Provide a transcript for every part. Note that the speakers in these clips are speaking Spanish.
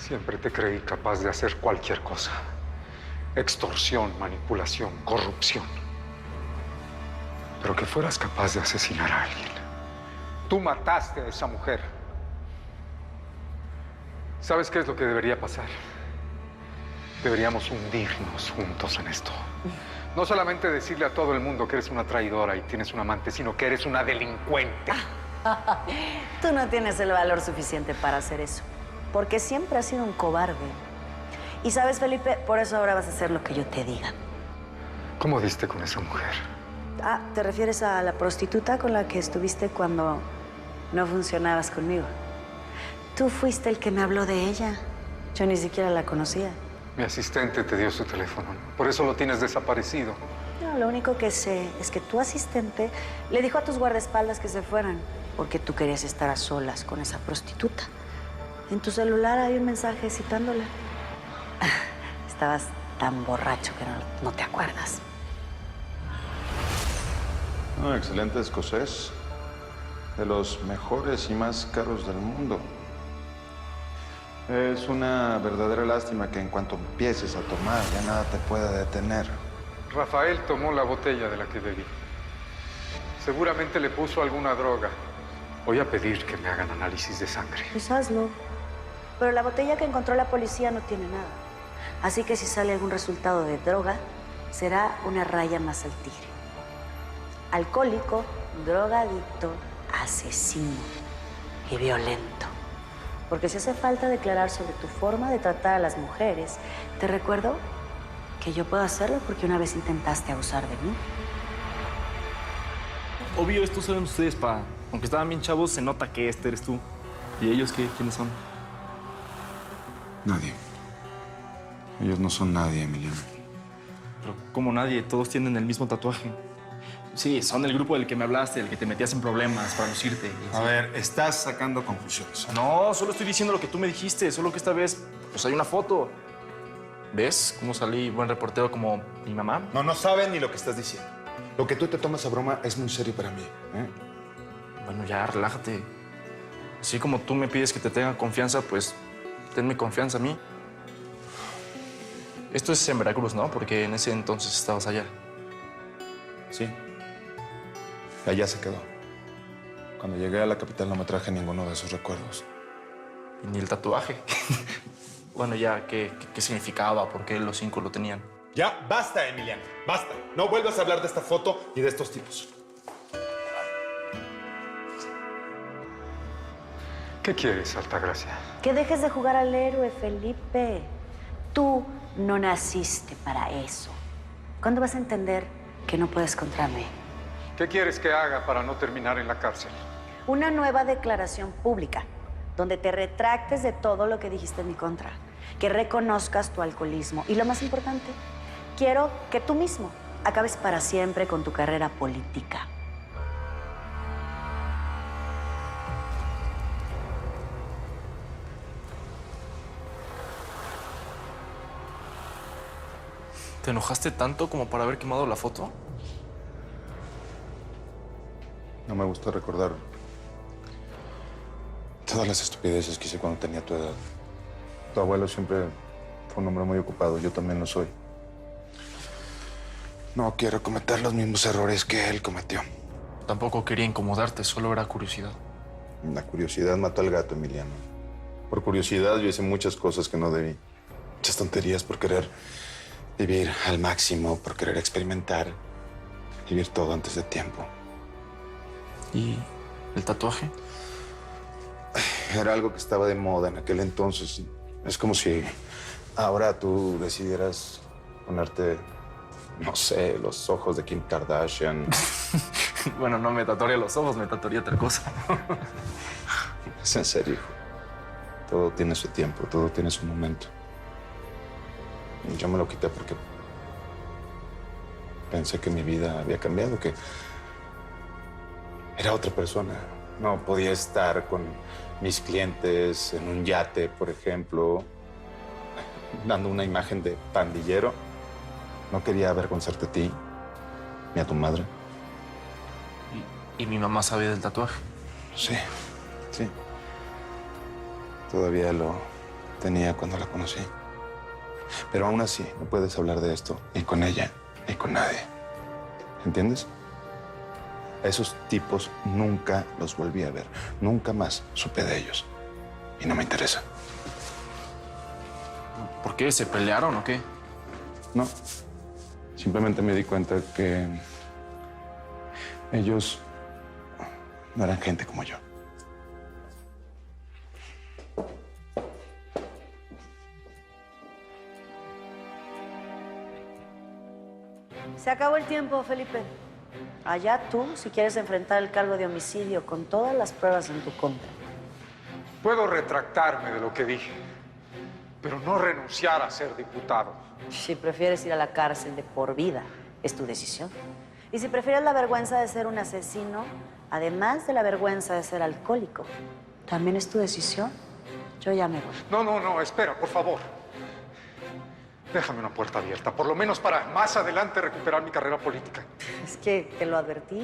Siempre te creí capaz de hacer cualquier cosa. Extorsión, manipulación, corrupción. Pero que fueras capaz de asesinar a alguien. Tú mataste a esa mujer. ¿Sabes qué es lo que debería pasar? Deberíamos hundirnos juntos en esto. No solamente decirle a todo el mundo que eres una traidora y tienes un amante, sino que eres una delincuente. Tú no tienes el valor suficiente para hacer eso, porque siempre has sido un cobarde. Y sabes, Felipe, por eso ahora vas a hacer lo que yo te diga. ¿Cómo diste con esa mujer? Ah, ¿te refieres a la prostituta con la que estuviste cuando no funcionabas conmigo? Tú fuiste el que me habló de ella. Yo ni siquiera la conocía. Mi asistente te dio su teléfono. Por eso lo tienes desaparecido. No, lo único que sé es que tu asistente le dijo a tus guardaespaldas que se fueran porque tú querías estar a solas con esa prostituta. En tu celular hay un mensaje citándola. Estabas tan borracho que no te acuerdas. Un excelente escocés. De los mejores y más caros del mundo. Es una verdadera lástima que en cuanto empieces a tomar ya nada te pueda detener. Rafael tomó la botella de la que bebí. Seguramente le puso alguna droga. Voy a pedir que me hagan análisis de sangre. Pues hazlo. Pero la botella que encontró la policía no tiene nada. Así que si sale algún resultado de droga, será una raya más al tigre. Alcohólico, drogadicto, asesino y violento. Porque si hace falta declarar sobre tu forma de tratar a las mujeres, te recuerdo que yo puedo hacerlo porque una vez intentaste abusar de mí. Obvio, estos son ustedes, pa. Aunque estaban bien chavos, se nota que este eres tú. ¿Y ellos qué? ¿Quiénes son? Nadie. Ellos no son nadie, Emiliano. Pero como nadie, todos tienen el mismo tatuaje. Sí, son el grupo del que me hablaste, del que te metías en problemas para lucirte. A ver, estás sacando conclusiones. No, solo estoy diciendo lo que tú me dijiste, solo que esta vez, pues hay una foto. ¿Ves cómo salí buen reportero como mi mamá? No saben ni lo que estás diciendo. Lo que tú te tomas a broma es muy serio para mí, ¿eh? Bueno, ya, relájate. Así como tú me pides que te tenga confianza, pues tenme confianza a mí. Esto es en Veracruz, ¿no? Porque en ese entonces estabas allá. Sí. Allá se quedó. Cuando llegué a la capital no me traje ninguno de esos recuerdos. Y ni el tatuaje. Bueno, ya, ¿qué significaba? ¿Por qué los 5 lo tenían? Ya, basta, Emiliano. Basta. No vuelvas a hablar de esta foto ni de estos tipos. ¿Qué quieres, Altagracia? Que dejes de jugar al héroe, Felipe. Tú no naciste para eso. ¿Cuándo vas a entender que no puedes contra mí? ¿Qué quieres que haga para no terminar en la cárcel? Una nueva declaración pública, donde te retractes de todo lo que dijiste en mi contra, que reconozcas tu alcoholismo y lo más importante, quiero que tú mismo acabes para siempre con tu carrera política. ¿Te enojaste tanto como para haber quemado la foto? No me gusta recordar todas las estupideces que hice cuando tenía tu edad. Tu abuelo siempre fue un hombre muy ocupado. Yo también lo soy. No quiero cometer los mismos errores que él cometió. Tampoco quería incomodarte, solo era curiosidad. La curiosidad mató al gato, Emiliano. Por curiosidad yo hice muchas cosas que no debí. Muchas tonterías por querer vivir al máximo, por querer experimentar. Vivir todo antes de tiempo. ¿Y el tatuaje? Era algo que estaba de moda en aquel entonces. Es como si ahora tú decidieras ponerte, no sé, los ojos de Kim Kardashian. Bueno, no me tatuaría los ojos, me tatuaría otra cosa. Es en serio, hijo. Todo tiene su tiempo, todo tiene su momento. Y yo me lo quité porque pensé que mi vida había cambiado, que era otra persona. No podía estar con mis clientes en un yate, por ejemplo, dando una imagen de pandillero. No quería avergonzarte a ti, ni a tu madre. ¿Y mi mamá sabía del tatuaje? Sí, sí. tenía cuando la conocí. Pero aún así, no puedes hablar de esto ni con ella ni con nadie. ¿Entiendes? A esos tipos nunca los volví a ver. Nunca más supe de ellos. Y no me interesa. ¿Por qué? ¿Se pelearon o qué? No. Simplemente me di cuenta que ellos no eran gente como yo. Se acabó el tiempo, Felipe. Allá tú, si quieres enfrentar el cargo de homicidio con todas las pruebas en tu contra. Puedo retractarme de lo que dije, pero no renunciar a ser diputado. Si prefieres ir a la cárcel de por vida, es tu decisión. Y si prefieres la vergüenza de ser un asesino, además de la vergüenza de ser alcohólico, también es tu decisión. Yo ya me voy. No, espera, por favor. Déjame una puerta abierta, por lo menos para más adelante recuperar mi carrera política. Es que te lo advertí.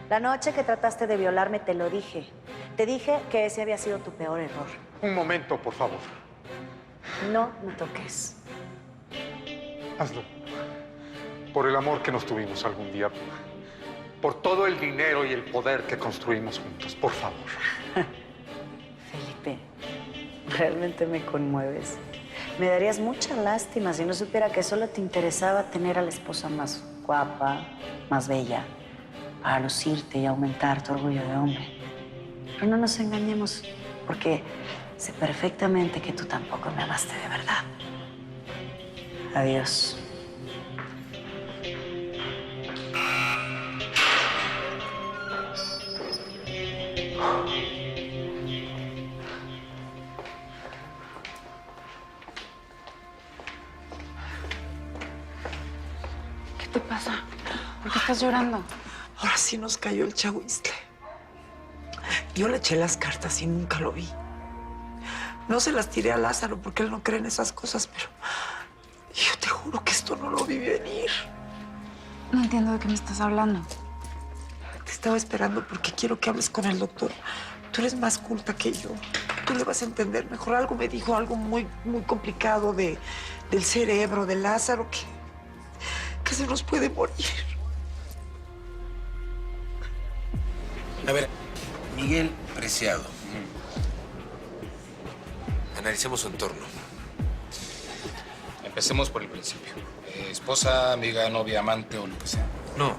La noche que trataste de violarme, te lo dije. Te dije que ese había sido tu peor error. Un momento, por favor. No me toques. Hazlo. Por el amor que nos tuvimos algún día. Por todo el dinero y el poder que construimos juntos. Por favor. Felipe, realmente me conmueves. Me darías mucha lástima si no supiera que solo te interesaba tener a la esposa más guapa, más bella, para lucirte y aumentar tu orgullo de hombre. Pero no nos engañemos, porque sé perfectamente que tú tampoco me amaste de verdad. Adiós. ¿Qué te pasa? ¿Por qué estás llorando? Ahora sí nos cayó el chahuizcle. Yo le eché las cartas y nunca lo vi. No se las tiré a Lázaro porque él no cree en esas cosas, pero yo te juro que esto no lo vi venir. No entiendo de qué me estás hablando. Te estaba esperando porque quiero que hables con el doctor. Tú eres más culta que yo. Tú le vas a entender mejor. Algo me dijo, algo muy complicado del cerebro de Lázaro que se nos puede morir. A ver, Miguel Preciado. Analicemos su entorno. Empecemos por el principio. Esposa, amiga, novia, amante o lo que sea. No.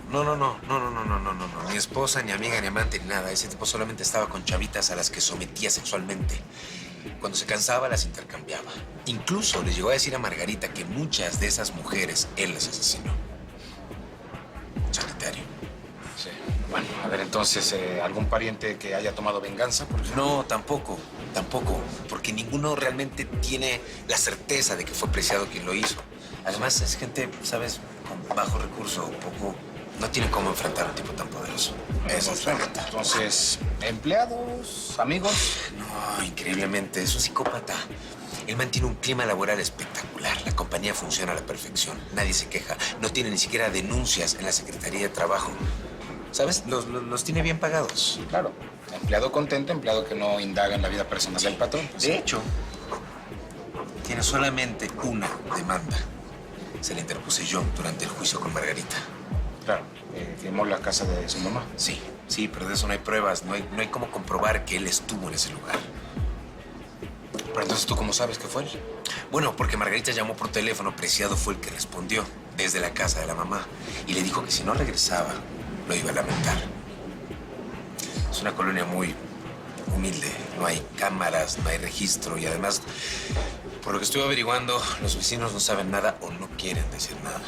Ni esposa, ni amiga, ni amante, ni nada. Ese tipo solamente estaba con chavitas a las que sometía sexualmente. Cuando se cansaba, las intercambiaba. Incluso le llegó a decir a Margarita que muchas de esas mujeres él las asesinó. Solitario. Sí. Bueno, a ver, entonces, ¿algún pariente que haya tomado venganza, por ejemplo? No, tampoco. Porque ninguno realmente tiene la certeza de que fue Preciado quien lo hizo. Además, es gente, ¿sabes? Con bajo recurso, poco... No tiene cómo enfrentar a un tipo tan poderoso. Esa es la neta. Entonces, ¿empleados, amigos? No, increíblemente, es un psicópata. Él mantiene un clima laboral espectacular. La compañía funciona a la perfección. Nadie se queja. No tiene ni siquiera denuncias en la Secretaría de Trabajo. ¿Sabes? Los tiene bien pagados. Claro. Empleado contento, empleado que no indaga en la vida personal del patrón. De hecho, tiene solamente una demanda. Se la interpuse yo durante el juicio con Margarita. Claro. Firmó la casa de su mamá. Sí, pero de eso no hay pruebas. No hay cómo comprobar que él estuvo en ese lugar. Pero entonces, ¿tú cómo sabes que fue él? Bueno, porque Margarita llamó por teléfono. Preciado fue el que respondió desde la casa de la mamá. Y le dijo que si no regresaba, lo iba a lamentar. Es una colonia muy humilde. No hay cámaras, no hay registro. Y además, por lo que estoy averiguando, los vecinos no saben nada o no quieren decir nada.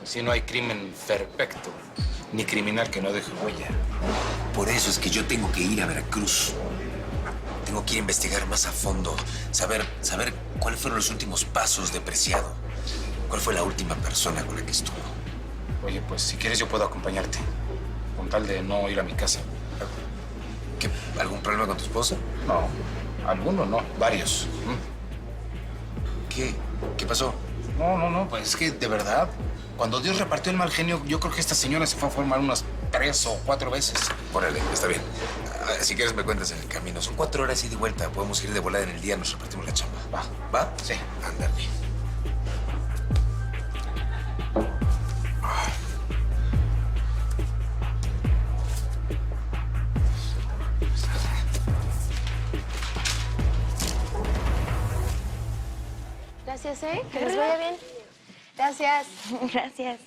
Si no hay crimen perfecto, ni criminal que no deje huella. Por eso es que yo tengo que ir a Veracruz. Tengo que ir a investigar más a fondo, saber cuáles fueron los últimos pasos de Preciado. ¿Cuál fue la última persona con la que estuvo? Oye, pues si quieres yo puedo acompañarte, con tal de no ir a mi casa. ¿Qué, algún problema con tu esposa? No, alguno no, varios. ¿Qué pasó? No, pues es que de verdad, cuando Dios repartió el mal genio, yo creo que esta señora se fue a formar unas 3 o 4 veces. Órale, está bien. Si quieres me cuentas en el camino. Son 4 horas ida y vuelta. Podemos ir de volada en el día, nos repartimos la chamba. Va, ¿Va? Sí. Ándale. Gracias, que les vaya bien. Gracias. Gracias.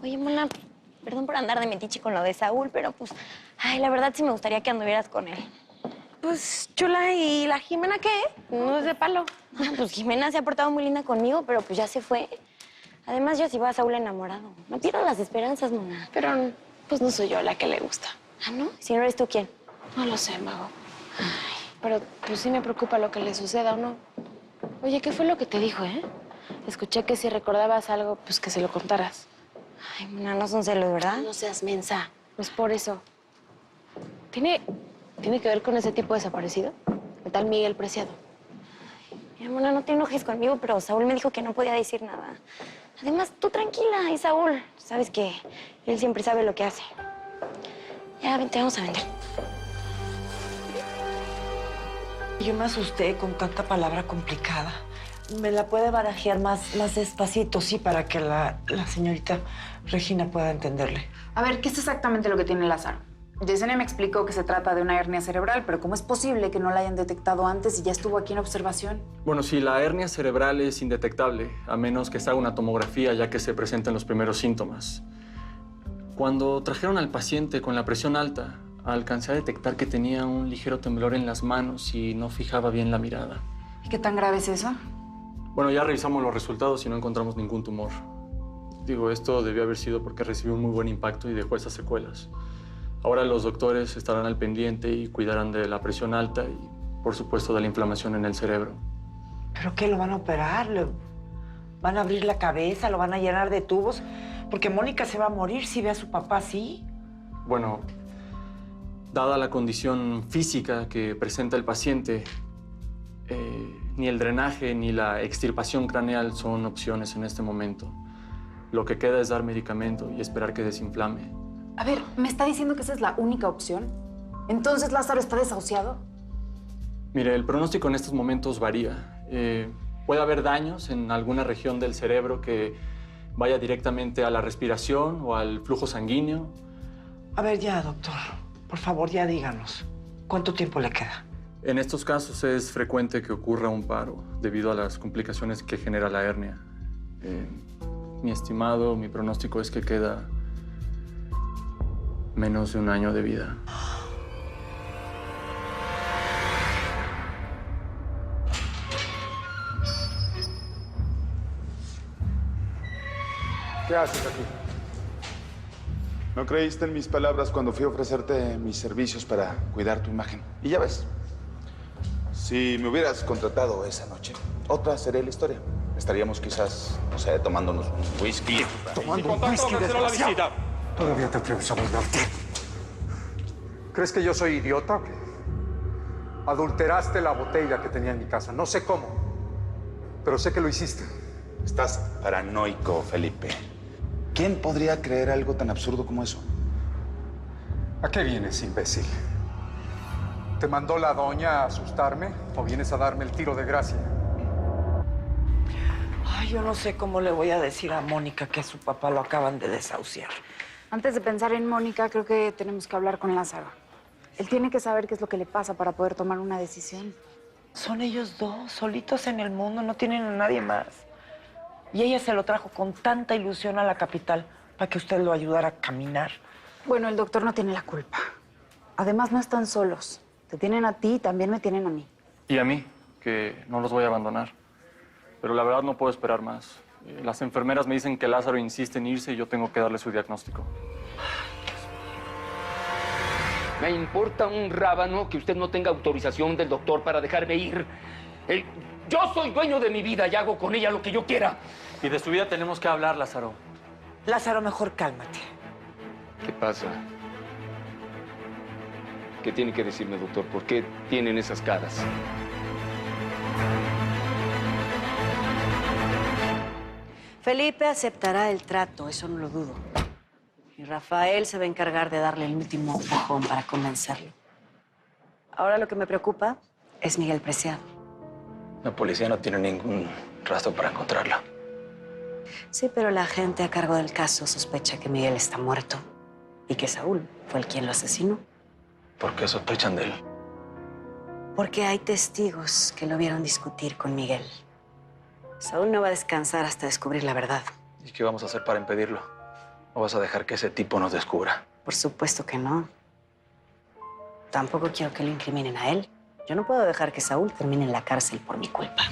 Oye, Mona, perdón por andar de metiche con lo de Saúl, pero pues, ay, la verdad sí me gustaría que anduvieras con él. Pues, chula, ¿y la Jimena qué? No es de palo. Ah, pues Jimena se ha portado muy linda conmigo, pero pues ya se fue. Además, yo sí veo a Saúl enamorado. No pierdas las esperanzas, Mona. Pero, pues, no soy yo la que le gusta. Ah, ¿no? Si no eres tú, ¿quién? No lo sé, Mago. Pero, pues, sí me preocupa lo que le suceda, ¿o no? Oye, ¿qué fue lo que te dijo, Escuché que si recordabas algo, pues que se lo contaras. Ay, Mona, no son celos, ¿verdad? No seas mensa. Pues por eso. ¿Tiene que ver con ese tipo desaparecido? ¿Qué tal Miguel Preciado? Mira, Mona, no te enojes conmigo, pero Saúl me dijo que no podía decir nada. Además, tú tranquila, y Saúl, sabes que él siempre sabe lo que hace. Ya, vente, vamos a vender. Yo me asusté con tanta palabra complicada. ¿Me la puede barajear más despacito, sí, para que la señorita Regina pueda entenderle? A ver, ¿qué es exactamente lo que tiene Lázaro? Yesenia me explicó que se trata de una hernia cerebral, pero ¿cómo es posible que no la hayan detectado antes y ya estuvo aquí en observación? Bueno, sí, la hernia cerebral es indetectable, a menos que se haga una tomografía, ya que se presentan los primeros síntomas. Cuando trajeron al paciente con la presión alta, alcancé a detectar que tenía un ligero temblor en las manos y no fijaba bien la mirada. ¿Y qué tan grave es eso? Bueno, ya revisamos los resultados y no encontramos ningún tumor. Digo, esto debió haber sido porque recibió un muy buen impacto y dejó esas secuelas. Ahora los doctores estarán al pendiente y cuidarán de la presión alta y, por supuesto, de la inflamación en el cerebro. ¿Pero qué? ¿Lo van a operar? ¿Van a abrir la cabeza? ¿Lo van a llenar de tubos? Porque Mónica se va a morir si ve a su papá así. Bueno, dada la condición física que presenta el paciente, ni el drenaje ni la extirpación craneal son opciones en este momento. Lo que queda es dar medicamento y esperar que desinflame. A ver, ¿me está diciendo que esa es la única opción? ¿Entonces Lázaro está desahuciado? Mire, el pronóstico en estos momentos varía. Puede haber daños en alguna región del cerebro que vaya directamente a la respiración o al flujo sanguíneo. A ver, ya, doctor. Por favor, ya díganos. ¿Cuánto tiempo le queda? En estos casos es frecuente que ocurra un paro debido a las complicaciones que genera la hernia. Mi pronóstico es que queda menos de un año de vida. ¿Qué haces aquí? No creíste en mis palabras cuando fui a ofrecerte mis servicios para cuidar tu imagen. Y ya ves, si me hubieras contratado esa noche, otra sería la historia. Estaríamos quizás, no sé, tomándonos un whisky. Tomando un whisky, desgraciado. Todavía te atreves a burlarte. ¿Crees que yo soy idiota o qué? Adulteraste la botella que tenía en mi casa. No sé cómo, pero sé que lo hiciste. Estás paranoico, Felipe. ¿Quién podría creer algo tan absurdo como eso? ¿A qué vienes, imbécil? ¿Te mandó la doña a asustarme o vienes a darme el tiro de gracia? Ay, yo no sé cómo le voy a decir a Mónica que a su papá lo acaban de desahuciar. Antes de pensar en Mónica, creo que tenemos que hablar con Lázaro. Él tiene que saber qué es lo que le pasa para poder tomar una decisión. Son ellos dos, solitos en el mundo, no tienen a nadie más. Y ella se lo trajo con tanta ilusión a la capital para que usted lo ayudara a caminar. Bueno, el doctor no tiene la culpa. Además, no están solos. Te tienen a ti y también me tienen a mí. Y a mí, que no los voy a abandonar. Pero la verdad no puedo esperar más. Las enfermeras me dicen que Lázaro insiste en irse y yo tengo que darle su diagnóstico. Me importa un rábano que usted no tenga autorización del doctor para dejarme ir. Yo soy dueño de mi vida y hago con ella lo que yo quiera. Y de su vida tenemos que hablar, Lázaro. Lázaro, mejor cálmate. ¿Qué pasa? ¿Qué tiene que decirme, doctor? ¿Por qué tienen esas caras? Felipe aceptará el trato, eso no lo dudo. Y Rafael se va a encargar de darle el último empujón para convencerlo. Ahora lo que me preocupa es Miguel Preciado. La policía no tiene ningún rastro para encontrarla. Sí, pero la gente a cargo del caso sospecha que Miguel está muerto y que Saúl fue el quien lo asesinó. ¿Por qué sospechan de él? Porque hay testigos que lo vieron discutir con Miguel. Saúl no va a descansar hasta descubrir la verdad. ¿Y qué vamos a hacer para impedirlo? ¿O vas a dejar que ese tipo nos descubra? Por supuesto que no. Tampoco quiero que lo incriminen a él. Yo no puedo dejar que Saúl termine en la cárcel por mi culpa.